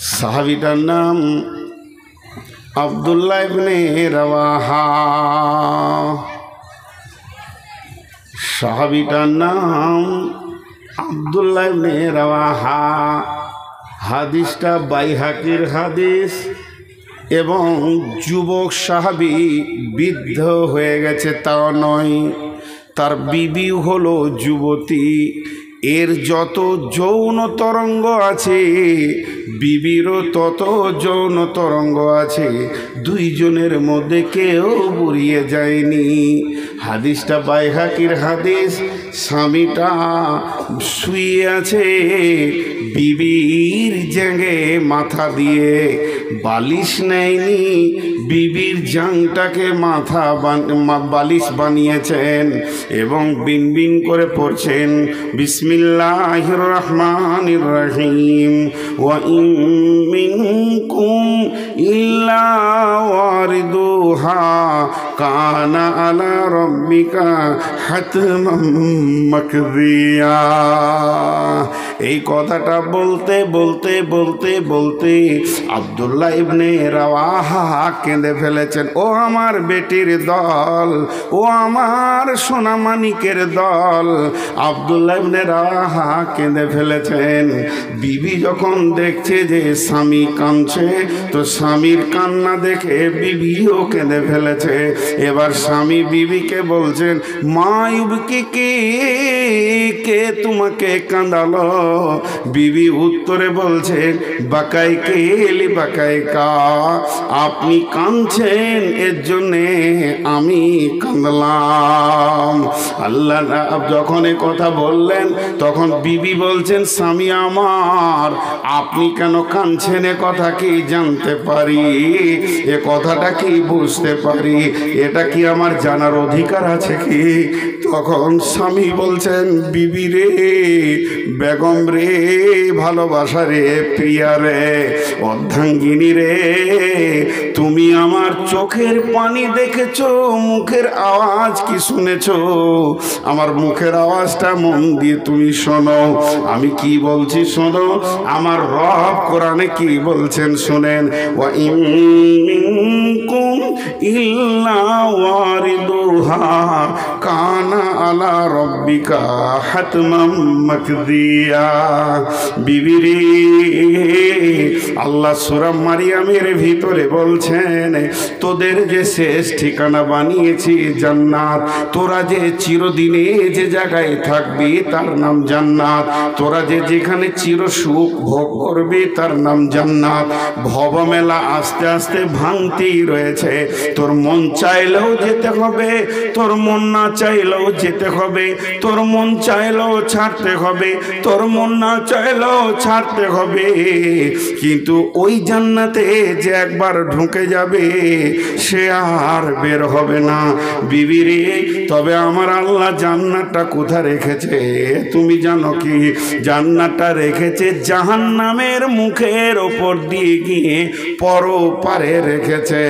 সাহাবীটার নাম আব্দুল্লাহ ইবনে রাওয়াহা। সাহাবীটার নাম আব্দুল্লাহ ইবনে রাওয়াহা। হাদিসটা বাইহাকির হাদিস এবং যুবক সাহাবী বৃদ্ধ হয়ে গেছে তাও নয়, তার বিবি হলো যুবতী। এর যত যৌন তরঙ্গ আছে বিবিরও তত যৌন তরঙ্গ আছে, দুইজনের মধ্যে কেউ বুড়িয়ে যায়নি। হাদিসটা বাইহাকির হাদিস। স্বামীটা শুয়ে আছে, বিবির জাঙ্গে মাথা দিয়ে, বালিশ নেয়নি, বিবির জাংটাকে বালিশ বানিয়েছেন এবং বিন বিন করে পড়ছেন বিসমিল্লাহির রহমানির রহিম। ওয়া ইন মিনকুম ইল্লা ওয়ারিদুহা কানা আলা রাব্বিকা হাতমান মাকদিয়া। এই কথাটা বলতে বলতে বলতে বলতে আব্দুল্লাহ ইবনে রাওয়াহা কেঁদে ফেলেছেন। ও আমার বেটির দল, ও আমার সোনামানিকের দল। আব্দুল্লাহ ইবনে রাওয়াহা কেঁদে ফেলেছেন। বিবি যখন দেখছে যে স্বামী কাঁদছে, তো স্বামীর কান্না দেখে বিবিও কেঁদে ফেলেছে। এবার স্বামী বিবিকে বলছেন, মা ইউবকি কে তোমাকে কাঁদালো? বিবি উত্তরে বলছেন, বাকাই কেলি বাকাই কা, আপনি কাঁদছেন এর জন্যে আমি কাঁদলাম। আল্লাহ যখন এ কথা বললেন তখন বিবি বলছেন, স্বামী আমার আপনি কেন কাঁদছেন এ কথা কি জানতে পারি? এ কথাটা কি বুঝতে পারি? এটা কি আমার জানার অধিকার আছে কি? তখন স্বামী বলছেন, বিবি রে, বেগম রে, ভালোবাসা রে, প্রিয়া রে, অর্ধাঙ্গিনী রে, তুমি আমার চোখের পানি দেখেছো, মুখের আওয়াজ কি শুনেছো? আমার মুখের আওয়াজটা মন দিয়ে তুমি শোনো, আমি কি বলছি শোনো। আমার রব কোরআনে কি বলছেন শুনেন। ওয়া ইন মিনকুম ইল্লা ওয়ারিদুহা কানা আলা রাব্বিকা হাতমান মাকদিয়া। বিবিরে, আল্লাহ সূরা মারিয়ামের ভিতরে বলছেন, তোদের যে শেষ ঠিকানা বানিয়েছি জান্নাত, তোরা যে চিরদিনে যে জায়গায় থাকবি তার নাম জান্নাত, তোরা যে যেখানে চির সুখ ভোগ করবি তার নাম জান্নাত। ভবমেলা আস্তে আস্তে ভাঙতেই রয়েছে। তোর মন চাইলেও যেতে হবে, তোর মন না চাইলেও যেতে হবে, তোর মন চাইলেও ছাড়তে হবে, তোর মন না চাইলেও ছাড়তে হবে। কিন্তু ওই জান্নাতে যে একবার ঢুকে যাবে সে আর বের হবে না। বিবিরে, তবে আমার আল্লাহ জান্নাতটা কোথায় রেখেছে তুমি জানো কি? জান্নাতটা রেখেছে জাহান্নামের মুখের ওপর দিয়ে গিয়ে পরপারে রেখেছে।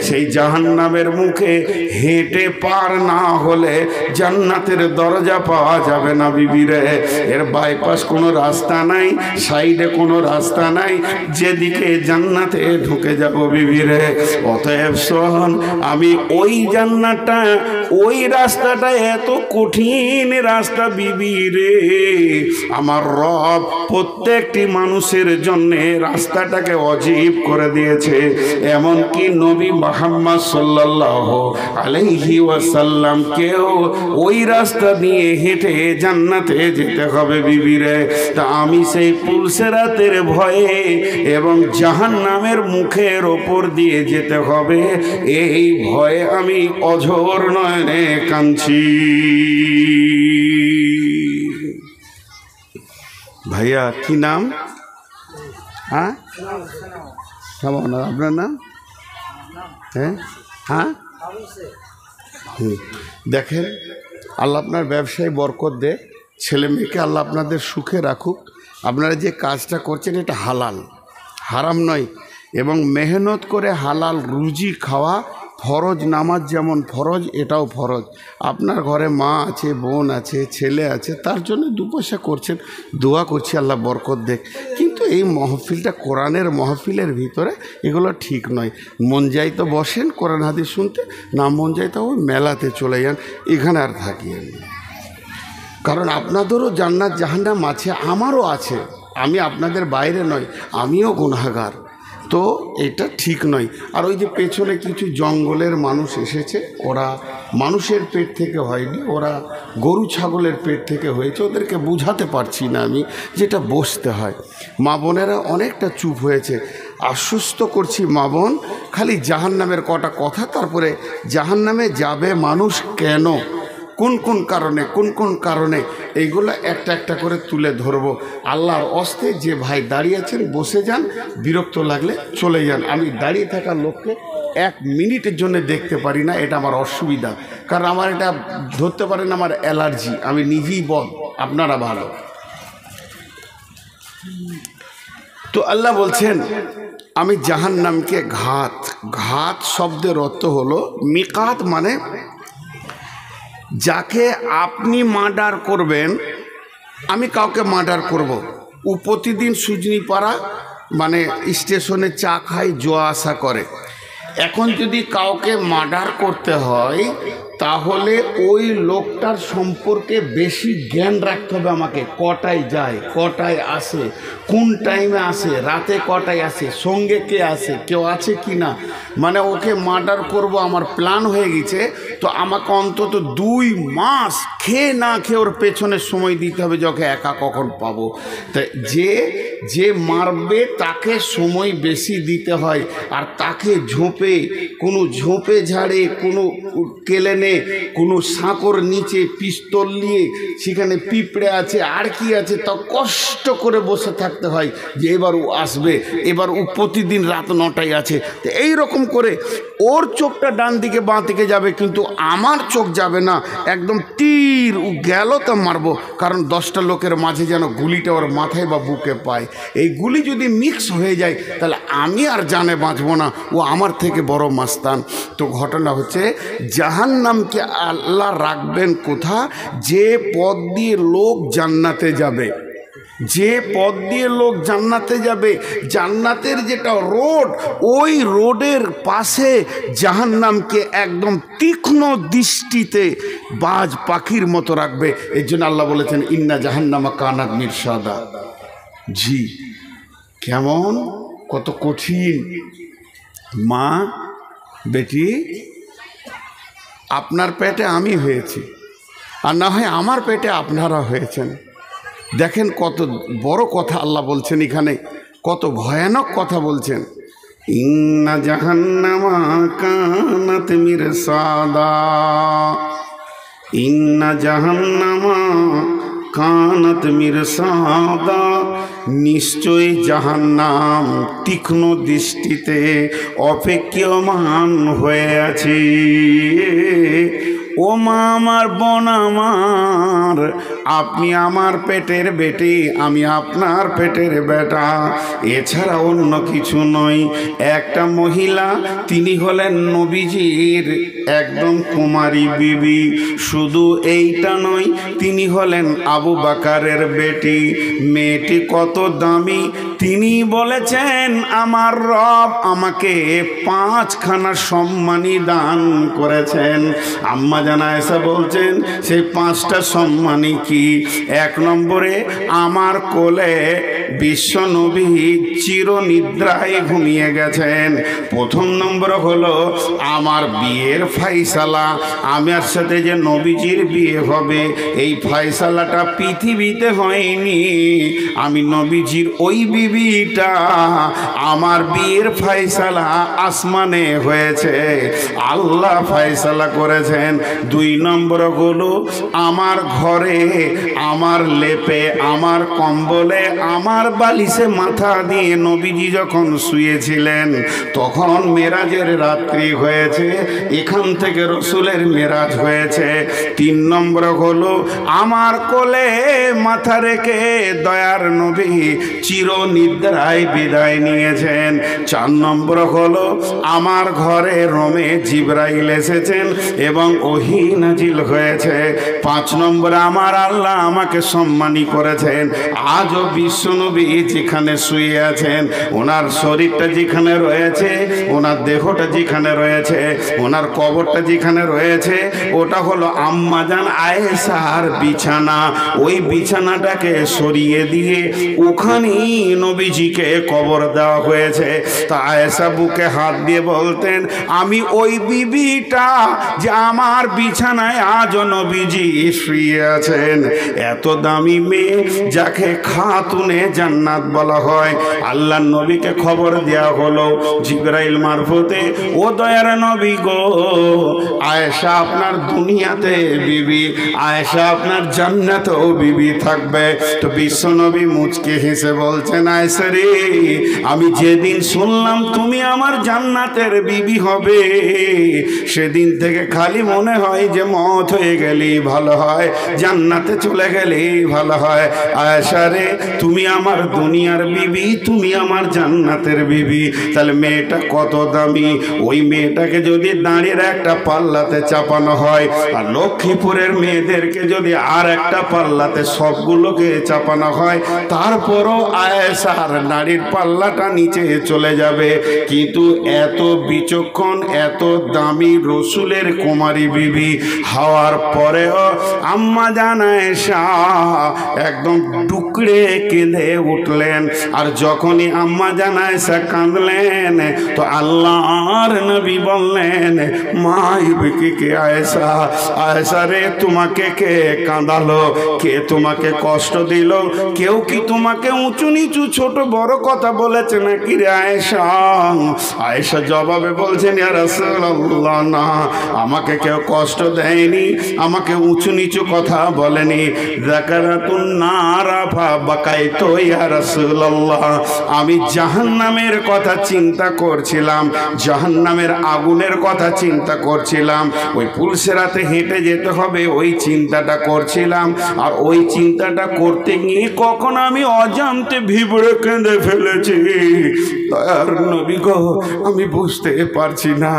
সেই জাহান্নামের মুখে হেঁটে পার না হলে জান্নাতের দরজা পাওয়া যাবে না বিবিরে। এর বাইপাস কোনো রাস্তা নাই, সাইডে কোনো রাস্তা নাই, যেদিকে জান্নাতে ঢুকে যাব বিবিরে। অতএব শোন, আমি ওই জান্নাতটা, ওই রাস্তাটা এত কঠিন রাস্তা বিবিরে, আমার রব প্রত্যেকটি মানুষের জন্য রাস্তাটাকে অজীব করে দিয়েছে। এমনকি নবী মুহাম্মদ সাল্লাল্লাহু আলাইহি ওয়াসাল্লাম কেও ওই রাস্তা দিয়ে হেঁটে জান্নাতে যেতে হবে বিবিরে। তা আমি সেই পুলসেরাতের ভয়ে এবং জাহান্নামের মুখের ওপর দিয়ে যেতে হবে এই ভয়ে আমি অঝোর নয়নে কাঁদছি। ভাইয়া কি নাম? হ্যাঁ, আপনার নাম? হ্যাঁ হ্যাঁ, দেখেন আল্লাহ আপনার ব্যবসায় বরকত দে, ছেলে মেয়েকে আল্লাহ আপনাদের সুখে রাখুক। আপনারা যে কাজটা করছেন এটা হালাল, হারাম নয়, এবং মেহনত করে হালাল রুজি খাওয়া ফরজ নামাজ যেমন ফরজ, এটাও ফরজ। আপনার ঘরে মা আছে, বোন আছে, ছেলে আছে, তার জন্য 2 পয়সা করছেন, দোয়া করছি আল্লাহ বরকত দেখ। কিন্তু এই মহফিলটা কোরআনের মহফিলের ভিতরে এগুলো ঠিক নয়। মন যাই তো বসেন কোরআন হাদিস শুনতে, না মন যাই তো ওই মেলাতে চলে যান, এখানে আর থাকিয়েন। কারণ আপনাদেরও জান্নাত জাহান্নাম আছে, আমারও আছে, আমি আপনাদের বাইরে নয়, আমিও গুনাহগার। তো এটা ঠিক নয়। আর ওই যে পেছনে কিছু জঙ্গলের মানুষ এসেছে, ওরা মানুষের পেট থেকে হয়নি, ওরা গরু ছাগলের পেট থেকে হয়েছে, ওদেরকে বুঝাতে পারছি না আমি যেটা বসতে হয়। মা বোনেরা অনেকটা চুপ হয়েছে। আশ্বস্ত করছি মা বোন, খালি জাহান্নামের কটা কথা, তারপরে জাহান্নামে যাবে মানুষ কেন, কোন কোন কারণে এইগুলো একটা একটা করে তুলে ধরবো। আল্লাহর অস্তে যে ভাই দাঁড়িয়ে আছেন বসে যান, বিরক্ত লাগলে চলে যান। আমি দাঁড়িয়ে থাকা লোককে 1 মিনিটের জন্য দেখতে পারি না, এটা আমার অসুবিধা। কারণ আমার এটা ধরতে পারেন আমার অ্যালার্জি, আমি নিজেই বল, আপনারা ভালো। তো আল্লাহ বলছেন আমি জাহান্নামকে ঘাত শব্দের অর্থ হলো মিকাত, মানে যাকে আপনি মার্ডার করবেন। আমি কাউকে মার্ডার করব, ও প্রতিদিন সুজনিপাড়া মানে স্টেশনে চা খায়, যাওয়া আসা করে। এখন যদি কাউকে মার্ডার করতে হয়, তাহলে ওই লোকটার সম্পর্কে বেশি জ্ঞান রাখতে হবে আমাকে। কটায় যায়, কটায় আসে, কোন টাইমে আসে, রাতে কটায় আসে, সঙ্গে কে আসে, কেউ আছে কি না। মানে ওকে মার্ডার করব আমার প্ল্যান হয়ে গেছে, তো আমাকে অন্তত 2 মাস খেয়ে না খেয়ে ওর পেছনে সময় দিতে হবে, যখন একা কখন পাবো। তাই যে মারবে তাকে সময় বেশি দিতে হয়। আর তাকে কোনো ঝোপে ঝাড়ে, কোনো কেলেনে, কোনো সাঁকোর নিচে পিস্তল নিয়ে, সেখানে পিঁপড়ে আছে আর কি আছে, তা কষ্ট করে বসে থাকতে হয় যে এবার ও আসবে, এবার ও প্রতিদিন রাত 9টায় আছে। তো এইরকম করে ওর চোখটা ডান দিকে বাঁ দিকে যাবে, কিন্তু আমার চোখ যাবে না, একদম তীর ও গেল তো মারবো। কারণ 10টা লোকের মাঝে যেন গুলিটা ওর মাথায় বা বুকে পায়। এই গুলি যদি মিক্স হয়ে যায়, তাহলে আমি আর জানে বাঁচবো না, ও আমার থেকে বড় মাস্তান। তো ঘটনা হচ্ছে জাহান্নামকে আল্লাহ রাখবেন কোথা, যে পথ দিয়ে লোক জান্নাতে যাবে, যে পথ দিয়ে লোক জান্নাতে যাবে, জান্নাতের যেটা রোড, ওই রোডের পাশে জাহান্নামকে একদম তীক্ষ্ণ দৃষ্টিতে বাজ পাখির মতো রাখবে। এর জন্য আল্লাহ বলেছেন ইন্না জাহান্নামা কানাত মিরসাদা। জি, কেমন, কত কঠিন। মা বেটি, আপনার পেটে আমি হয়েছি, আর না হয় আমার পেটে আপনারা হয়েছেন। দেখেন কত বড় কথা আল্লাহ বলছেন এখানে, কত ভয়ানক কথা বলছেন। ইন্না জাহান্নামা কানাত মিরসাদা, ইন্না জাহান্নামা কানাত মিরসাদা, নিশ্চয়ই জাহান্নাম তীক্ষ্ণ দৃষ্টিতে অপেক্ষমান হয়ে আছে। ও মা আমার, বোন আমার, আপনি আমার পেটের বেটি, আমি আপনার পেটের বেটা, এছাড়া অন্য কিছু নয়। একটা মহিলা, তিনি হলেন নবীজির একদম কুমারী বিবি। শুধু এইটা নয়, তিনি হলেন আবু বকরের বেটি। মেয়েটি কত দামি, তিনি বলেছেন আমার রব আমাকে 5খানা সম্মানী দান করেছেন। আম্মা জানা এসে বলছেন সেই 5টা সম্মানী কি? 1 নম্বরে আমার কোলে বিশ্বনবী চিরনিদ্রায় ঘুমিয়ে গেছেন। 1ম নম্বর হলো আমার বিয়ের ফাইসালা, আমার সাথে যে নবীজির বিয়ে হবে, এই ফাইসালাটা পৃথিবীতে হয়নি, আমি নবীজির ওই বিবিটা, আমার বিয়ের ফাইসালা আসমানে হয়েছে, আল্লাহ ফাইসালা করেছেন। 2 নম্বর হলো আমার ঘরে, আমার লেপে, আমার কম্বলে, আমার বালিশে মাথা দিয়ে নবীজি যখন শুয়েছিলেন, তখন মেরাজের রাত্রি হয়েছে, এখান থেকে রসুলের মেরাজ হয়েছে। 3 নম্বর হলো আমার কোলে মাথা রেখে দয়ার নবী চির নিদ্রায় বিদায় নিয়েছেন। 4 নম্বর হলো আমার ঘরে রোমে জিবরাইল এসেছেন এবং ওহী নাজিল হয়েছে। 5 নম্বর আমার আল্লাহ আমাকে সম্মানী করেছেন। আজও বিশ্বনবী যেখানে শুয়ে আছেন, ওনার শরীরটা যেখানে রয়েছে, ওনার দেহটা যেখানে রয়েছে, ওনার কবরটা যেখানে রয়েছে, ওটা হলো আম্মাজান আয়েশার বিছানা। ওই বিছানাটাকে সরিয়ে দিয়ে ওখানেই নবীজিকে কবর দেওয়া হয়েছে। তা আয়েশা বুকে হাত দিয়ে বলতেন, আমি ওই বিবিটা যে আমার বিছানায় আজও নবীজি শুয়ে আছেন। এত দামি মেয়ে যাকে খাতুনে জান্নাত বলা হয়, আল্লাহ নবীকে খবর দেওয়া হলো জিবরাইল মারফতে, ও দয়ার নবী গো, আয়েশা আপনার দুনিয়াতে বিবি, আয়েশা আপনার জান্নাতেও বিবি থাকবে। তো বিশ্ব নবী মুচকে হেসে বলছেন, আয়েশা রে, আমি যেদিন শুনলাম তুমি আমার জান্নাতের বিবি হবে, সেদিন থেকে খালি মনে হয় যে মত হয়ে গেলেই ভালো হয়, জান্নাতে চলে গেলেই ভালো হয়। আয়েশা রে, তুমি আমার দুনিয়ার বিবি, তুমি আমার জান্নাতের বিবি। তাহলে মেয়েটা কত দামি। ওই মেয়েটাকে যদি দাঁড়িয়ে একটা পাল্লাতে চাপানো হয়, আর লক্ষ্মীপুরের মেয়েদেরকে যদি আর একটা পাল্লাতে সবগুলোকে চাপানো হয়, তারপরও আয়েশার নারীর পাল্লাটা নিচে চলে যাবে। কিন্তু এত বিচক্ষণ, এত দামি রসুলের কুমারী বিবি হওয়ার পরেও আম্মা জান আয়েশা একদম টুকরে কেঁদে উঠলেন। আর যখনই আম্মা জান আয়েশা কাঁদলেন, তো আল্লাহর নবী বললেন, মা ইবকি কে আয়েশা, আয়েশা রে, তোমাকে কে কাঁদালো, কে তোমাকে কষ্ট দিল, কেউ কি তোমাকে উঁচু নিচু ছোট বড় কথা বলেছে নাকি রে আয়েশা? আয়েশা জবাবে বলছেন, ইয়া রাসূলুল্লাহ, না, আমাকে কেউ কষ্ট দেয়নি, আমাকে উঁচু নিচু কথা বলেনি। যাকারাতুন নারা ফা বাকাইতু ইয়া রাসূলুল্লাহ, আমি জাহান্নামের কথা চিন্তা করছিলাম, জাহান্নামের আগুনের কথা চিন্তা করছিলাম, ওই পুলসেরাতে হেঁটে যেতে হবে ওই চিন্তাটা করছিলাম। আর ওই চিন্তাটা করতে গিয়ে কখন আমি অজান্তে ভিবড়ে কেঁদে ফেলেছি, দয়ার নবী গো, আমি বুঝতে পারছি না।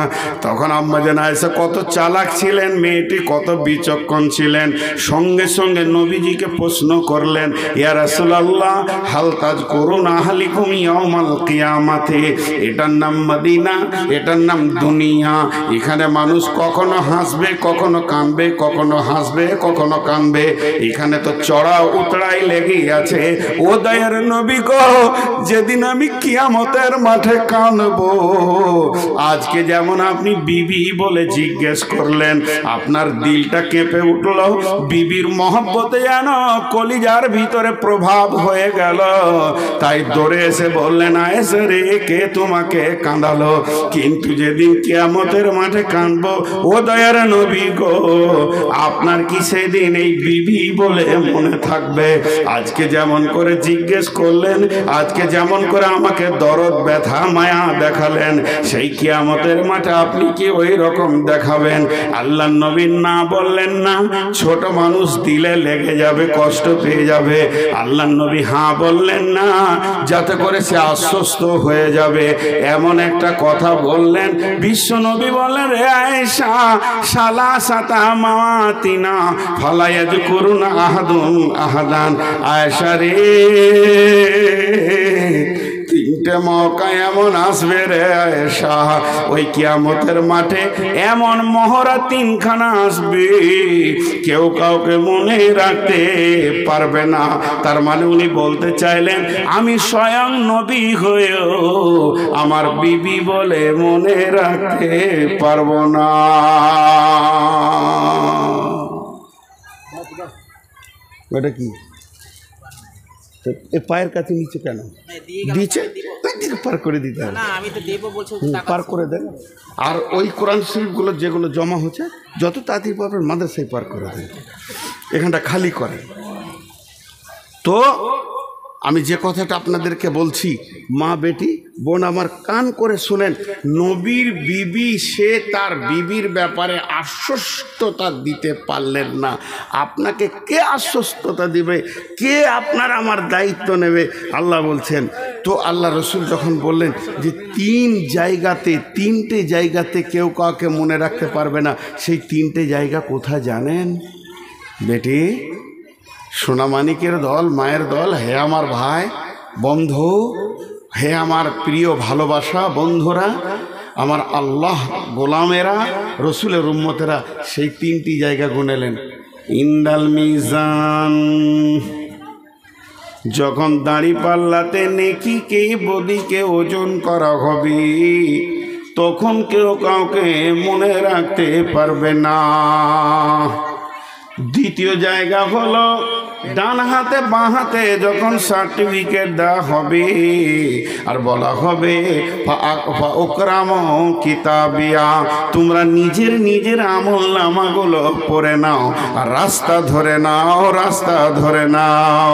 তখন আম্মা জান আয়েশা কত চালাক ছিলেন, মেয়েটি কত বিচক্ষণ ছিলেন। সঙ্গে সঙ্গে নবীজিকে প্রশ্ন করলেন, ইয়া রাসূলুল্লাহ, হাল তাযকুরুনা আহলিকুম ইয়াউমাল কিয়ামাতি। এটার নাম মদিনা, এটার নাম দুনিয়া। এখানে মানুষ কখনো হাসবে, কখনো কাঁদবে, কখনো হাসবে, কখনো কাঁদবে। এখানে তো চড়া উতরাই লেগে আছে। ও দয়ার নবী গো, যেদিন আমি কিয়ামতের মাঠে কাঁদবো, আজকে যেমন আপনি বিবি বলে জিজ্ঞেস করলেন, আপনার দিলটা কেঁপে উঠল, বিবির মহব্বতে যেন কলিজার ভিতরে প্রভাব হয়ে গেল। তাই দৌড়ে এসে বললেন, আয়েশা রে, কে তোমাকে কাঁদালো? কিন্তু যেদিন কিয়ামতের মাঠে কাঁদবো, ও দয়ার নবী গো, আপনার কি সেদিন এই বিবি বলে মনে থাকবে? আজকে যেমন করে জিজ্ঞেস করলেন, আজকে যেমন করে আমাকে দরদ ব্যথা মায়া দেখালেন, সেই কিয়ামতের মাঠে আপনি কি ওই রকম দেখাবেন? আল্লাহ নবী না বললেন না, ছোট মানুষ দিলে লেগে যাবে, কষ্ট পেয়ে যাবে। আল্লাহ নবী হ্যাঁ বললেন না, যাতে করে সে আশ্বস্ত হয়ে যাবে, এমন একটা কথা বললেন। বিশ্ব নবী বললেন, রে আয়েশা, সালাসাতা মাওয়াতিনা ফালা ইয়াযকুরুনা আহাদুন আহাদান। আয়েশা রে, 3টে মওকা এমন আসবে রে আয়েশা, ওই কিয়ামতের মাঠে এমন মহড়া 3খানা আসবে, কেউ কাউকে মনে রাখতে পারবে না। তার মানে উনি বলতে চাইলেন, আমি স্বয়ং নবী হয়েও আমার বিবি বলে মনে রাখতে পারবো না। ওটা কি পায়ের কাছে নিচে কেন দিয়েছে? পার করে দিতে হবে, পার করে দেন। আর ওই কোরআন শরীফগুলো যেগুলো জমা হচ্ছে, যত তাড়াতাড়ি পারবেন মাদ্রাসায় পার করে দেন, এখানটা খালি করেন। তো আমি যে কথাটা আপনাদেরকে বলছি, মা বেটি বোন আমার, কান করে শুনেন। নবীর বিবি, সে তার বিবির ব্যাপারে আশ্বস্ততা দিতে পারলেন না। আপনাকে কে আশ্বস্ততা দিবে? কে আপনার আমার দায়িত্ব নেবে? আল্লাহ বলছেন, তো আল্লাহ রসুল যখন বললেন যে তিনটে জায়গাতে কেউ কাউকে মনে রাখতে পারবে না, সেই তিনটে জায়গা কোথায় জানেন বেটি? সোনামানিকের দল, মায়ের দল, হে আমার ভাই বন্ধু, হে আমার প্রিয় ভালোবাসা বন্ধুরা, আমার আল্লাহ গোলামেরা, রসুলের উম্মতেরা, সেই তিনটি জায়গা গুনেলেন। ইন্দাল মিজান, যখন দাড়ি পাল্লাতে নেকিকে বদিকে ওজন করা হবে, তখন কেউ কাউকে মনে রাখতে পারবে না। দ্বিতীয় জায়গা হলো ডান হাতে বাঁ হাতে যখন সার্টিফিকেট দেওয়া হবে আর বলা হবে ওকরাম কিতাবিয়া, তোমরা নিজের আমল নামাগুলো পড়ে নাও আর রাস্তা ধরে নাও,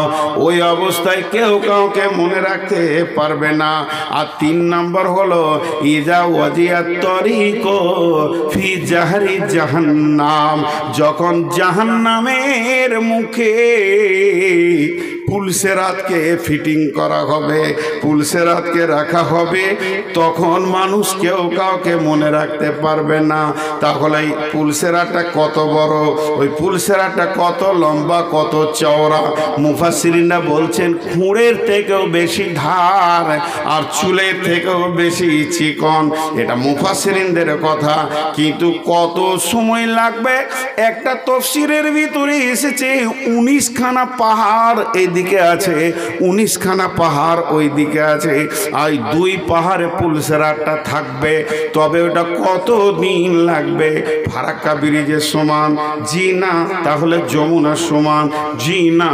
ওই অবস্থায় কেউ কাউকে মনে রাখতে পারবে না। আর 3 নম্বর হলো ইজা ওয়াজিয়াত তরিক ফি জাহরি জাহান্নাম, যখন জাহান্নামের মুখে পুলসেরাতকে ফিটিং করা হবে, পুলসেরাতকে রাখা হবে, তখন মানুষ কেউ কাউকে মনে রাখতে পারবে না। তাহলে এই পুলসেরাতটা কত বড়, ওই পুলসেরাতটা কত লম্বা, কত চওড়া, মুফাসসিরিনরা বলছেন খুঁড়ের থেকেও বেশি ধার আর চুলের থেকেও বেশি চিকন। এটা মুফাসসিরিনদের কথা, কিন্তু কত সময় লাগবে? একটা তাফসীরের ভিতরে এসেছে 19খানা পাহাড় এদিকে আছে, 19খানা পাহাড় ওই দিকে আছে, আর 2 পাহাড়ে পুলসেরাতটা থাকবে। তবে ওটা কত দিন লাগবে? ফারাক্কা ব্রিজের সমান? জি না। তাহলে যমুনার সমান? জি না।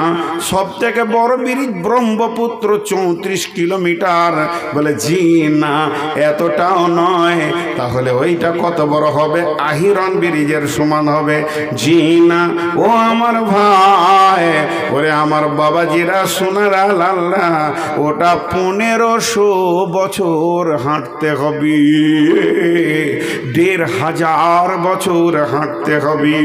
সব থেকে বড় ব্রিজ ব্রহ্মপুত্র 34 কিলোমিটার, বলে জি না, এতটাও নয়। তাহলে ওইটা কত বড় হবে? আহিরন ব্রিজের সমান হবে? জি না। ও আমার ভাই, ওরে আমার বাবাজিরা, সোনারা, লাল্লা, ওটা 1500 বছর হাঁটতে হবে, 1500 বছর হাঁটতে হবে।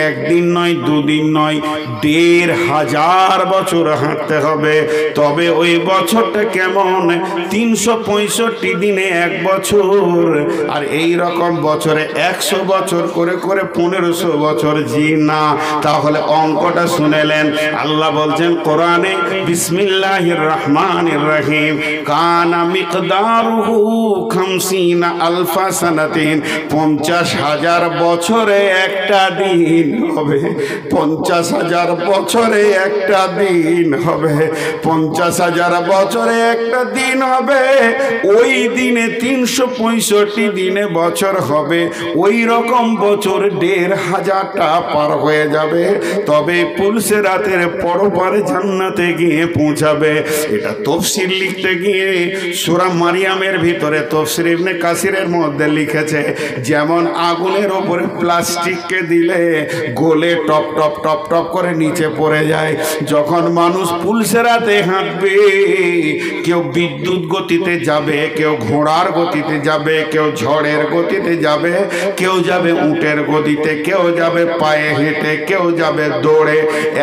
একদিন নয়, দুদিন নয়, 1500 বছর হাঁটতে হবে। তবে ওই বছরটা কেমন? 365 দিনে 1 বছর, আর এই রকম বছরে 100 বছর করে করে 1500 বছর। জি না। তাহলে অঙ্কটা শুনেলেন? আল্লাহ বলছেন কোরআনে, বিসমিল্লাহির রহমানির রহিম, কানা মিকদারুহু 50 আলফা সানাতিন, 50,000 বছরে একটা দিন হবে, 50,000 বছরে একটা দিন হবে, 50,000 বছরে একটা দিন হবে। ওই দিনে 365 দিনে বছর হবে, ওই রকম বছর 1500টা পার হয়ে যাবে। তবে পুলসেরাতের পরপারে জান্নাতে গিয়ে পৌঁছাবে। এটা তাফসীর লিখতে গিয়ে সূরা মারিয়ামের ভিতরে তাফসীর ইবনে কাসিরের মধ্যে লিখেছে, যেমন আগুনের উপরে প্লাস্টিককে দিলে গলে টপ টপ টপ টপ করে নিচে পড়ে যায়, যখন মানুষ পুলসেরাতে হাঁটবে, কেউ বিদ্যুৎ গতিতে যাবে, কেউ ঘোড়ার গতিতে যাবে, কেউ ঝড়ের গতিতে যাবে, কেউ যাবে উটের গতিতে, কেউ যাবে পায়ে হেঁটে, কেউ যাবে দৌড়ে।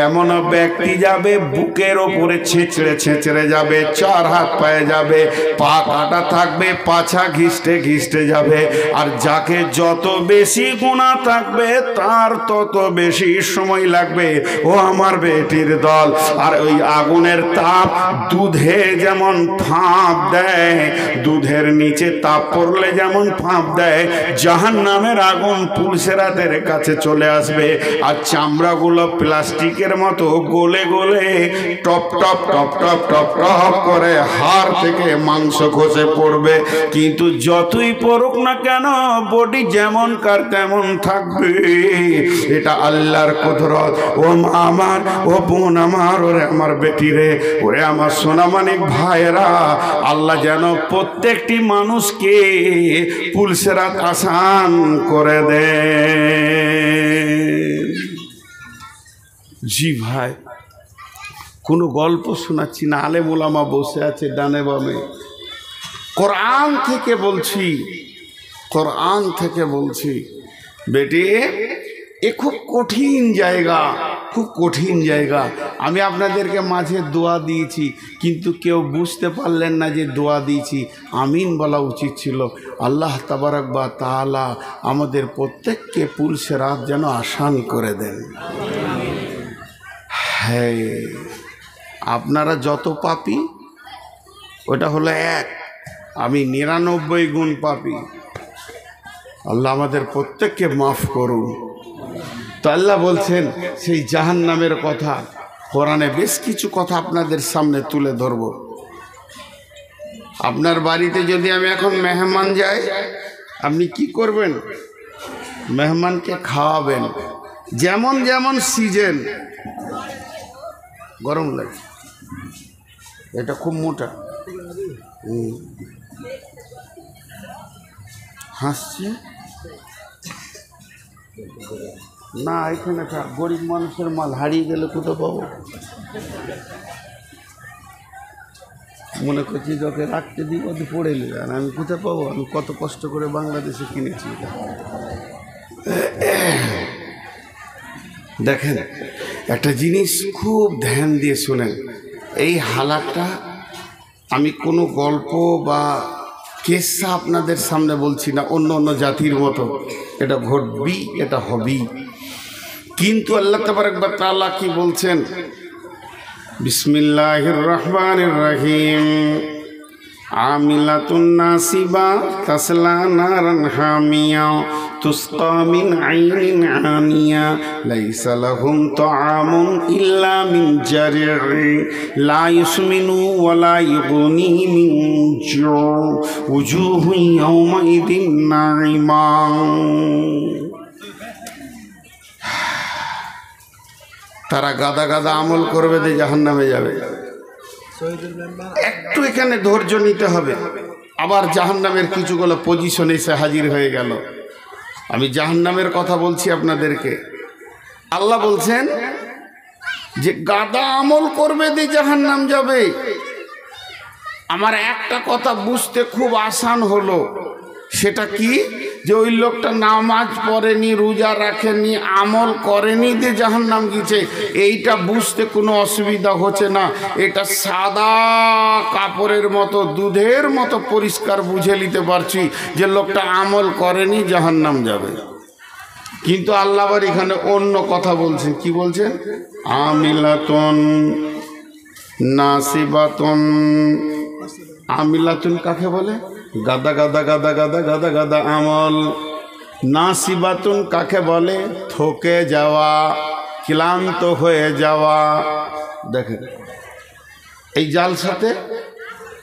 এমন ব্যক্তি যাবে বুকের ওপরে ছেঁচড়ে ছেঁচড়ে যাবে, 4 হাত পায়ে যাবে, পা কাটা থাকবে, পাছা ঘিসতে ঘিসতে যাবে। আর যাকে যত বেশি গুনাহ থাকবে তার তত বেশি সময় লাগবে। ও আমার বেটির দল, আর ওই আগুনের তাপ দুধে যেমন ফাঁপ দেয়, দুধের নিচে তাপ পড়লে যেমন ফাঁপ দেয়, জাহান্নামের আগুন পুলসেরাতের কাছে চলে আসবে। আর চামড়াগুলো প্লাস্টিকের মতো গলে গলে top top top top top top করে হাড় থেকে মাংস খসে পড়বে। কিন্তু যতই পড়ুক না কেন, বডি যেমন কার তেমন থাকবে। এটা আল্লাহর কুদরত। ও মা আমার, ও বোন আমার, ওরে আমার বেটি রে, ওরে আমার সোনামানিক ভাইয়েরা, আল্লাহ যেন প্রত্যেকটি মানুষকে পুলসেরাত আসান করে দেন। জি ভাই, কোনো গল্প শোনাচ্ছি না, আলেম ওলামা বসে আছে ডানে বামে। কোরআন থেকে বলছি, কোরআন থেকে বলছি বেটি, এ খুব কঠিন জায়গা, খুব কঠিন জায়গা। আমি আপনাদেরকে মাঝে দোয়া দিয়েছি, কিন্তু কেউ বুঝতে পারলেন না যে দোয়া দিয়েছি। আমিন বলা উচিত ছিল। আল্লাহ তাবারক ওয়া তাআলা আমাদের প্রত্যেককে পুল সিরাত যেন আসান করে দেন। হ্যাঁ, আপনারা যত পাপী ওটা হলো এক, আমি 99 গুণ পাপী। আল্লাহ আমাদের প্রত্যেককে মাফ করুন। তো আল্লাহ বলছেন সেই জাহান্নামের কথা, কোরআনে বেশ কিছু কথা আপনাদের সামনে তুলে ধরব। আপনার বাড়িতে যদি আমি এখন মেহমান যাই, আপনি কি করবেন? মেহমানকে খাওয়াবেন। যেমন যেমন সিজন, গরম লাগে, এটা খুব মোটা, হাসছে না, এখানে গরিব মানুষের মাল হারিয়ে গেলে কোথাও পাবো? মনে করছি যখন রাখতে দিই ওতে পড়ে নিলে, আর আমি কোথায় পাবো? আমি কত কষ্ট করে বাংলাদেশে কিনেছি। দেখেন, একটা জিনিস খুব ধ্যান দিয়ে শোনেন। এই হালাতটা আমি কোনো গল্প বা কেসা আপনাদের সামনে বলছি না, অন্য অন্য জাতির মতো এটা ঘটবি, এটা হবেই। কিন্তু আল্লাহ তাবারক ওয়া তাআলা কি বলছেন? বিসমিল্লাহির রহমানির রহিম। আমিলাতুন নাসিবা তাসলা নারান হামিয়া তুসকা মিন আইনিন আনিয়া লাইসা লাহুম তাআমুন ইল্লা মিন জারি'i লা ইউসমিনু ওয়া লা ইউগনি মিন জু' উজুহুন ইয়াওমাইদিন নাঈমা। তারা গাদা গাদা আমল করবে, দিয়ে জাহান্নামে যাবে। একটু এখানে ধৈর্য নিতে হবে। আবার জাহান্নামের কিছুগুলো পজিশনে এসে হাজির হয়ে গেল। আমি জাহান্নামের কথা বলছি আপনাদেরকে। আল্লাহ বলছেন যে গাদা আমল করবে দিয়ে জাহান্নাম যাবে। আমার একটা কথা বুঝতে খুব আসান হলো, সেটা কি? যে ওই লোকটা নামাজ পড়েনি, রোজা রাখেনি, আমল করেনি, দিয়ে জাহান্নাম গেছে। এইটা বুঝতে কোনো অসুবিধা হচ্ছে না। এটা সাদা কাপড়ের মতো, দুধের মতো পরিষ্কার বুঝে নিতে পারছি যে লোকটা আমল করেনি, জাহান্নাম যাবে। কিন্তু আল্লাহ আবার এখানে অন্য কথা বলছেন। কি বলছেন? আমিলাতুন নাসিবাতুন। আমিলাতুন কাকে বলে? গাদা গাদা গাদা গাদা গাদা গাদা আমল। নাসিবাতুন কাকে বলে? থকে যাওয়া, ক্লান্ত হয়ে যাওয়া। দেখেন, এই জালসাতে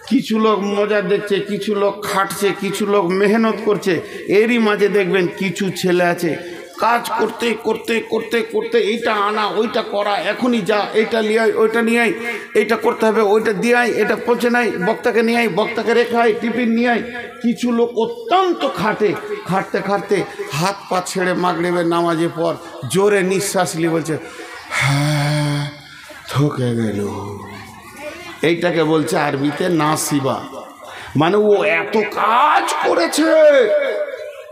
কিছু লোক মজা দেখছে, কিছু লোক খাটছে, কিছু লোক মেহনত করছে। এরই মাঝে দেখবেন কিছু ছেলে আছে কাজ করতে করতে করতে করতে এইটা আনা, ওইটা করা, এখনই যা, এইটা নিয়ে আয়, ওইটা নিয়ে আয়, এইটা করতে হবে, ওইটা দিয়ে আয়, এটা পৌঁছে নাই, বক্তাকে নিয়ে আয়, বক্তাকে রেখে আয়, টিফিন নিয়ে আয়। কিছু লোক অত্যন্ত খাটে, খাটতে খাটতে হাত পা ছেড়ে মাগরিবের নামাজের পর জোরে নিঃশ্বাস নিয়ে বলছে, হ্যাঁ থকে গেল। এইটাকে বলছে আরবিতে নাসিবা। মানে ও এত কাজ করেছে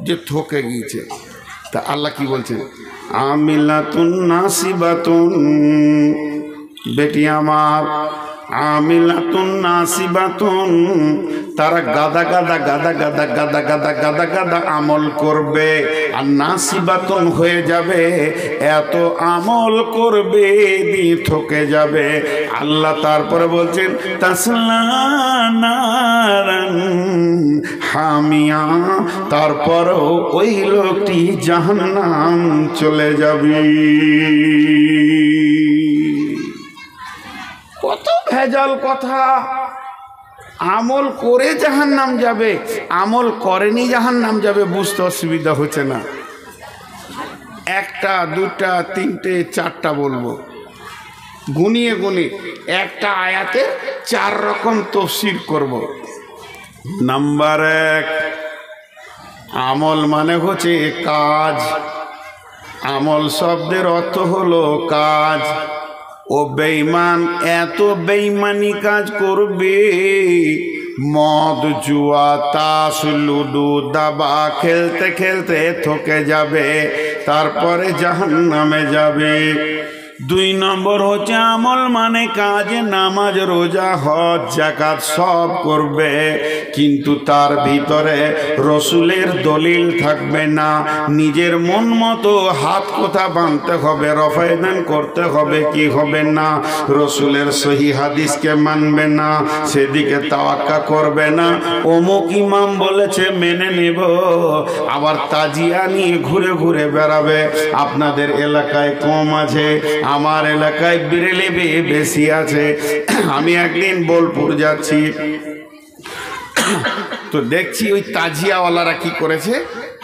যে থকে গিয়েছে। তা আল্লাহ কি বলছেন? আমিলাতুন নাসিবাতুন। বেটি আমার, আমিলাতুন নাসিবাতুন, তারা গাদা গাদা গাদা গাদা গাদা গাদা গাদা গাদা আমল করবে আর নাসিবাতুন হয়ে যাবে। এত আমল করবে দিয়ে থকে যাবে। আল্লাহ তারপরে বলছেন তাসলা নারান হামিয়া, তারপরও ওই লোকটি জাহান্নাম চলে যাবে। কত ভেজাল কথা। আমল করে জাহান্নাম যাবে, আমল করেনি জাহান্নাম যাবে, বুঝতে অসুবিধা হচ্ছে না। একটা দুটা তিনটে চারটা বলবো, গুনিয়ে গুনি একটা আয়াতে 4 রকম তফসির করব। নাম্বার 1, আমল মানে হচ্ছে কাজ। আমল শব্দের অর্থ হলো কাজ। ও বেঈমান এত বেঈমানি কাজ করবে, মদ জুয়া তাস লুডু দাবা খেলতে খেলতে থকে যাবে, তারপরে জাহান্নামে যাবে। দুই নম্বর হচ্ছে আমল মানে কাজে, নামাজ রোজা হজ যাকাত সব করবে, কিন্তু তার ভিতরে রসুলের দলিল থাকবে না। নিজের মন মতো হাত কোথা বাঁধতে হবে, রফায়দান করতে হবে কি হবে না, রসুলের সহি হাদিসকে মানবে না, সেদিকে তাওয়াক্কা করবে না। অমুক ইমাম বলেছে মেনে নেব, আবার তাজিয়া নিয়ে ঘুরে ঘুরে বেড়াবে। আপনাদের এলাকায় কম আছে, আমার এলাকায় বিরেলেবে বেশি আছে। আমি একদিন বোলপুর যাচ্ছি, তো দেখছি ওই তাজিয়াওয়ালারা কি করেছে,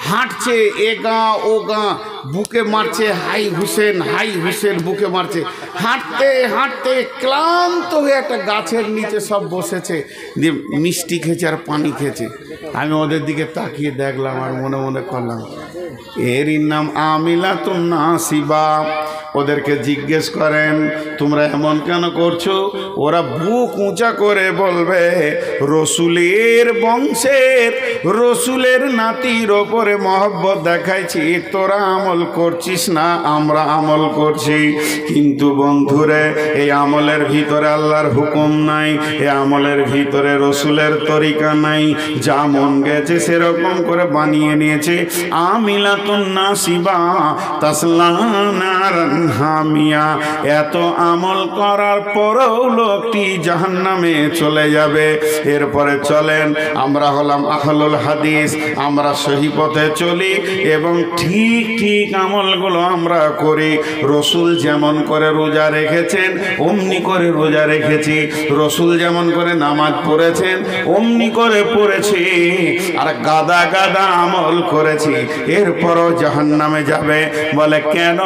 হাঁটছে এ গাঁ ও গাঁ, বুকে মারছে হাই হুসেন, হাই হুসেন বুকে মারছে। হাঁটতে হাঁটতে ক্লান্ত হয়ে একটা গাছের নিচে সব বসেছে, দিয়ে মিষ্টি খেয়েছে আর পানি খেয়েছে। আমি ওদের দিকে তাকিয়ে দেখলাম আর মনে মনে করলাম এরই নাম আমিলাতুন নাসিবা। ওদেরকে জিজ্ঞেস করেন তোমরা এমন কেন করছো? ওরা বুক উঁচা করে বলবে রসুলের বংশের, রসুলের নাতির ওপরে মহব্বত দেখাইছি, তোরা আমল করছিস না, আমরা আমল করছি। কিন্তু বন্ধুরে, এই আমলের ভিতরে আল্লাহর হুকুম নাই, এই আমলের ভিতরে রসুলের তরিকা নাই। যা মন গেছে সেরকম করে বানিয়ে নিয়েছে। আমিলাতুন নাসিবা তাসলা নারান হামিয়া। এত আমল করার পরেও লোকটি জাহান্নামে চলে যাবে। এরপরে চলেন, আমরা হলাম আহলুল হাদিস, আমরা সহি পথে চলি এবং ঠিক ঠিক আমলগুলো আমরা করি। রসুল যেমন করে রোজা রেখেছেন অমনি করে রোজা রেখেছি, রসুল যেমন করে নামাজ পড়েছেন অমনি করে পড়েছি, আর গাদা গাদা আমল করেছি। এরপরও জাহান্নামে যাবে। বলে কেন?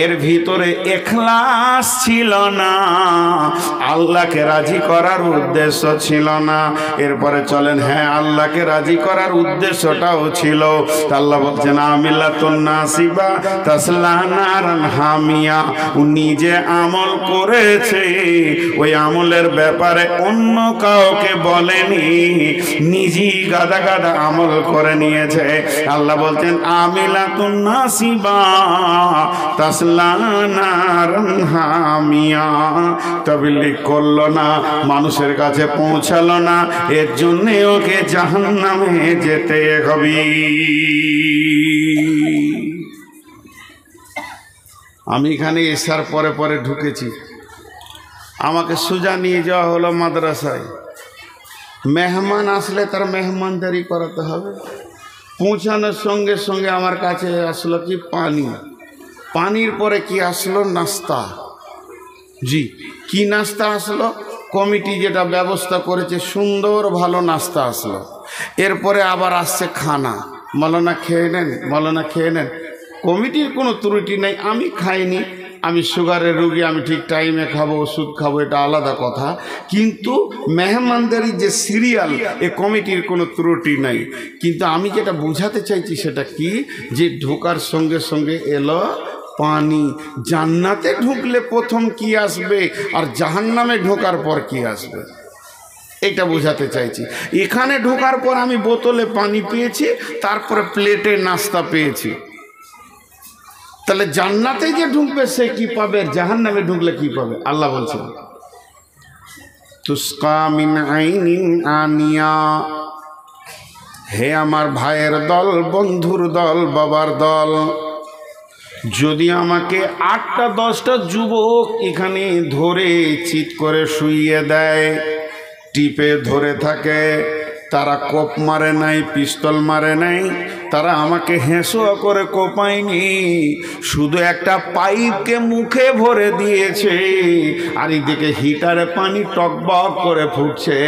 এর ভিতরে ইখলাস ছিল না, আল্লাহকে রাজি করার উদ্দেশ্য ছিল না। এরপরে চলেন, হ্যাঁ আল্লাহকে রাজি করার উদ্দেশ্যটাও ছিল। আল্লাহ বলছেন আমিলাতুন নাসিবা তাসলা নারান হামিয়া। উনি যে আমল করেছে ওই আমলের ব্যাপারে অন্য কাউকে বলেনি, নিজেই গাদা গাদা আমল করে নিয়েছে। আল্লাহ বলছেন আমিলাতুন নাসিবা তাসলা নারান হামিয়া। তাবলীগ করলো না, মানুষের কাছে পৌঁছালো না, এর জন্যে ওকে জাহান্নামে যেতে হবে। আমি এখানে এসার পরে পরে ঢুকেছি, আমাকে সোজা নিয়ে যাওয়া হলো মাদ্রাসায়। মেহমান আসলে তার মেহমানদারি করাতে হবে। পৌঁছানোর সঙ্গে সঙ্গে আমার কাছে আসলো কি পানি, পানির পরে কি আসলো নাস্তা। জি, কি নাস্তা আসলো? কমিটি যেটা ব্যবস্থা করেছে সুন্দর ভালো নাস্তা আসলো। এরপরে আবার আসছে খানা। মৌলানা খেয়ে নেন, মৌলানা খেয়ে নেন। কমিটির কোনো ত্রুটি নেই, আমি খাইনি, আমি সুগারের রুগী, আমি ঠিক টাইমে খাবো, ওষুধ খাবো, এটা আলাদা কথা। কিন্তু মেহমানদারির যে সিরিয়াল, এ কমিটির কোনো ত্রুটি নাই। কিন্তু আমি যেটা বোঝাতে চাইছি সেটা কি, যে ঢোকার সঙ্গে সঙ্গে এলো পানি। জান্নাতে ঢুকলে প্রথম কি আসবে আর জাহান্নামে ঢোকার পর কি আসবে, এটা বোঝাতে চাইছি। এখানে ঢোকার পর আমি বোতলে পানি পেয়েছি, তারপরে প্লেটে নাস্তা পেয়েছি। তাহলে জান্নাতে যে ঢুকবে সে কি পাবে, জাহান্নামে ঢুকলে কি পাবে? আল্লাহ বলছেন তুসকা মিন আইনিন আনিয়া। হে আমার ভাইয়ের দল, বন্ধুর দল, বাবার দল, যদি আমাকে 8টা 10টা যুবক এখানে ধরে চিৎ করে শুইয়ে দেয়, টিপে ধরে থাকে, তারা কোপ মারে নাই, পিস্তল মারে নাই, তারা আমাকে হেঁসো করে কোপায়নি, শুধু একটা পাইপকে মুখে ভরে দিয়েছে, আর এদিকে হিটারে পানি টকবক করে ফুটছে,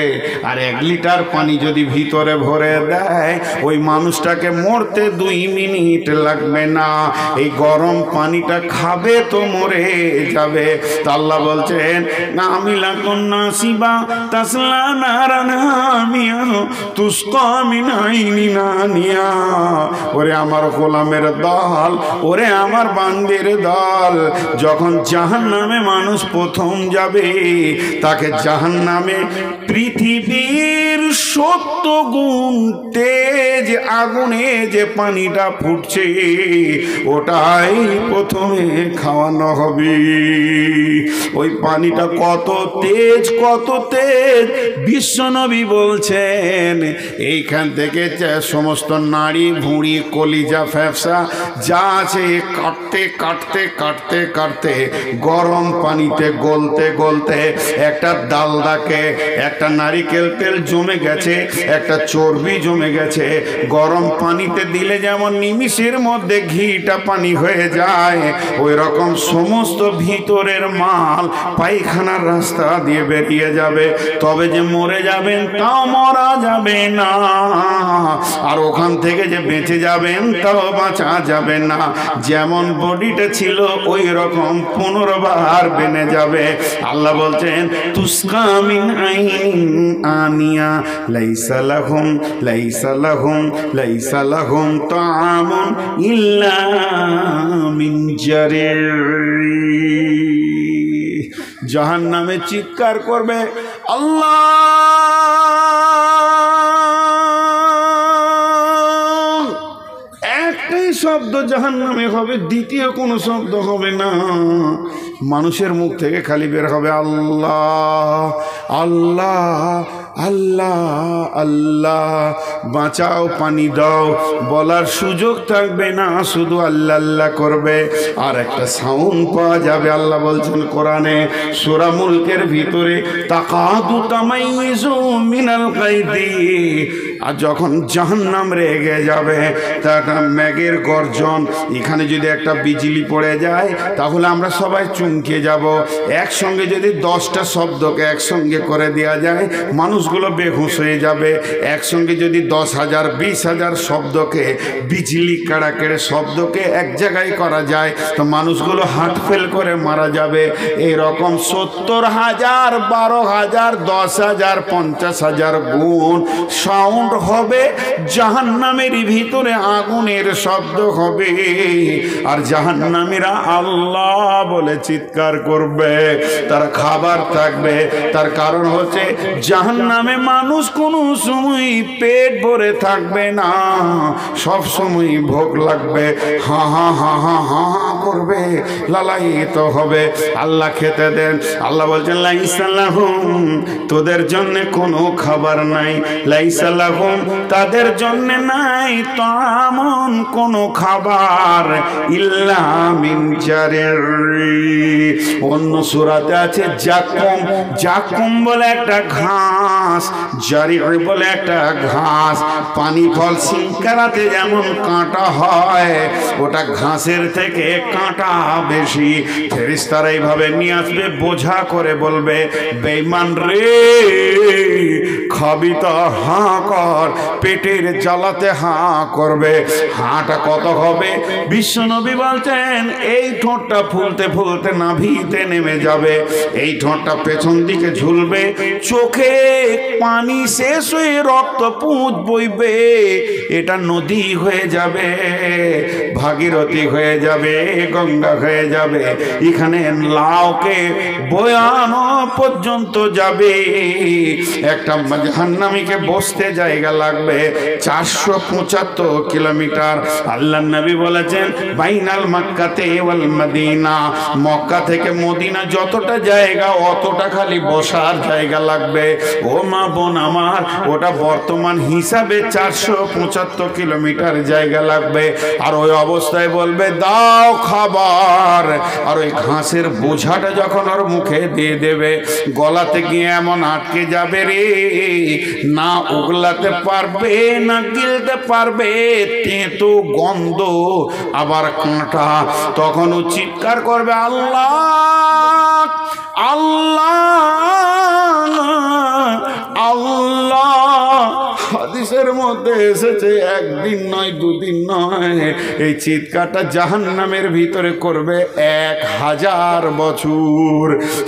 আর 1 লিটার পানি যদি ভিতরে ভরে দেয়, ওই মানুষটাকে মরতে 2 মিনিট লাগবে না। এই গরম পানিটা খাবে তো মরে যাবে। তা আল্লাহ বলছেন আমিলাতুন নাসিবা তাসলা নারান হামিয়া তুসকা মিন আইনিন আনিয়া। ওরে আমার গোলামের দল, ওরে আমার বান্দির দল, যখন জাহান্নামে মানুষ প্রথম যাবে তাকে জাহান্নামে পৃথিবীর 70 গুণ তেজ আগুনে যে পানিটা ফুটছে ওটাই প্রথমে খাওয়ানো হবে। ওই পানিটা কত তেজ, কত তেজ! বিশ্বনবী বলছেন এইখান থেকে সমস্ত নাড়ি ভুঁড়ি কলিজা ফ্যাপসা যা আছে কাটতে কাটতে কাটতে কাটতে গরম পানিতে গলতে গলতে একটা ডালদাকে, একটা নারিকেল তেল জমে গেছে, একটা চর্বি জমে গেছে। গরম পানিতে দিলে যেমন নিমিষের মধ্যে ঘিটা পানি হয়ে যায়, ওই রকম সমস্ত ভিতরের মাল পায়খানার রাস্তা দিয়ে বেরিয়ে যাবে। তবে যে মরে যাবেন তাও মরা যাবে না, আর ওখান থেকে যে বেঁচে যাবেন তাও বাঁচা যাবে না। যেমন বডিটা ছিল ওই রকম 15 বার বেনে যাবে। আল্লাহ বলছেন তুসকা মিন আইন আনিয়া লাইসা লাহুম লাইসা লাহুম লাইসা লাহুম তাআমুন ইল্লা মিন জারির। জাহান্নামে চিৎকার করবে আল্লাহ, একটাই শব্দ জাহান্নামে হবে, দ্বিতীয় কোনো শব্দ হবে না। মানুষের মুখ থেকে খালি বের হবে আল্লাহ আল্লাহ আল্লাহ আল্লাহ, বাঁচাও, পানি দাও, বলার সুযোগ থাকবে না, শুধু আল্লাহ আল্লাহ করবে। আর একটা সাউন্ড পাওয়া যাবে। আল্লাহ বলছেন কোরআনে সূরা মুলকের ভিতরে তাকাদু তামাইযু মিনাল গায়দি, আর যখন জাহান্নাম রেগে যাবে তাটা মেঘের গর্জন, এখানে যদি একটা বিজলি পড়ে যায় তাহলে আমরা সবাই চমকে যাব। একসঙ্গে যদি 10টা শব্দকে একসঙ্গে করে দেওয়া যায় মানুষগুলো বেহুশ হয়ে যাবে। একসঙ্গে যদি 10,000 20,000 শব্দকে, বিজলি কাড়াকেড়ে শব্দকে এক জায়গায় করা যায় তো মানুষগুলো হার্ট ফেল করে মারা যাবে। এরকম 70,000 12,000 10,000 50,000 গুণ সাউন্ড হবে। জাহান্নামের ভিতরে আগুনের শব্দ হবে, আর জাহান্নামীরা আল্লাহ বলে চিৎকার করবে। তার খাবার থাকবে, তার কারণ হচ্ছে জাহান্নামে মানুষ কোনো সময় পেট ভরে থাকবে না, সব সময় ভোগ লাগবে, হা হা হা হা হা করবে, লালায়িত হবে। আল্লাহ খেতে দেন। আল্লাহ বলছেন লাইসা লাহুম, তোদের জন্য কোনো খাবার নাই, লাইসা লাহুম, তাদের জন্য নাই তামন কোনো খাবার, ইল্লা মিন জারির। অন্য সূরাতে আছে জাকুম, জাকুম বলে একটা ঘাস, জারির বলে একটা ঘাস। পানি ফল সিংকারাতে যেমন কাঁটা হয়, ওটা ঘাসের থেকে কাঁটা বেশি। ফেরেশতারা এইভাবে নিয়ে আসবে, বোঝা করে বলবে বেঈমান রে, খাবি তো হাঁ কর, পেটের জ্বালাতে হাঁ করবে। হাঁটা কত হবে? বিশ্বনবী বলছেন এই ঠোঁটটা ফুলতে ফুলতে নাভিতে নেমে যাবে, এই ঠোঁটটা পেছন দিকে ঝুলবে, চোখে পানি শেষ হয়ে রক্ত পুঁজ বইবে, এটা নদী হয়ে যাবে, ভাগীরথী হয়ে যাবে, গঙ্গা হয়ে যাবে, এখানে লাউকে বয়ানো পর্যন্ত যাবে। একটা জাহান্নামীকে বসতে জায়গা লাগবে 475 কিলোমিটার। আল্লাহ নবী বলেছেন বাইনাল মক্কাতে ওয়াল মদিনা, মক্কা থেকে মদিনা যতটা জায়গা অতটা খালি বসার জায়গা লাগবে। ও মা বোন আমার, ওটা বর্তমান হিসাবে 475 কিলোমিটার জায়গা লাগবে। আর ওই অবস্থায় বলবে দাও খাবার, আর ওই ঘাসের বোঝাটা যখন ওর মুখে দিয়ে দেবে, গলাতে গিয়ে এমন আটকে যাবে রে, না উগলাতে পারবে না গিলতে পারবে, তেতো গন্ধ আবার কাঁটা। তখন ও চিৎকার করবে আল্লাহ আল্লাহ আল্লাহ। হাদিসের মধ্যে এসেছে একদিন নয় দুদিন নয়, এই চিৎকারটা জাহান্নামের ভিতরে করবে 1000 বছর।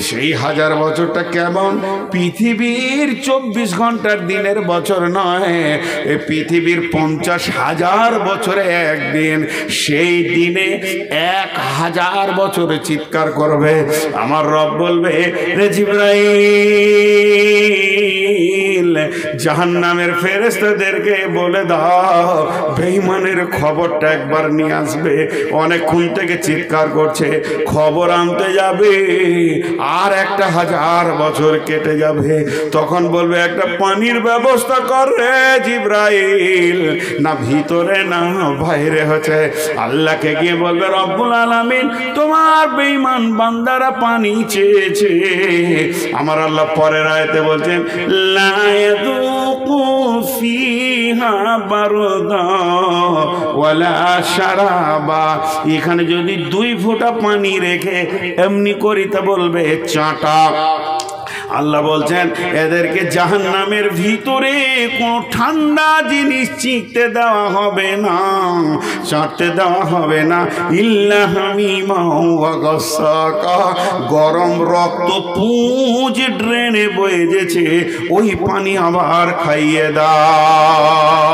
সেই 1000 বছরটা কেমন? পৃথিবীর 24 ঘন্টার দিনের বছর নয়, এই পৃথিবীর 50,000 বছরে একদিন। সেই দিনে 1000 বছরে চিৎকার করবে। আমার রব বলবে, রে জিবরাইল, জাহান্নামের ফেরেশতাদেরকে বলে দাও বেঈমানের খবরটা একবার নিয়ে আসবে। অনেকক্ষণ থেকে চিৎকার করছে, খবর আনতে যাবে, আর একটা 1000 বছর কেটে যাবে। তখন বলবে একটা পানির ব্যবস্থা কর রে জিবরাইল, না ভিতরে না বাইরে হচ্ছে। আল্লাহকে গিয়ে বলবে, রব্বুল আলামিন তোমার বেঈমান বান্দারা পানি চেয়েছে। আমার আল্লাহ পরের আয়াতে বলছেন, লা ইয়াযুকু ফিহা বারদা ওয়ালা শারাবা। এখানে যদি 2 ফোঁটা পানি রেখে এমনি করিতে বলবে চাটা। আল্লাহ বলছেন এদেরকে জাহান্নামের ভিতরে কোনো ঠান্ডা জিনিস চিকতে দেওয়া হবে না, চাটতে দেওয়া হবে না। ইল্লা হামিমা ওয়া গাসসাকা, গরম রক্ত পুঁজ ড্রেনে বয়ে গেছে, ওই পানি আবার খাইয়ে দাও।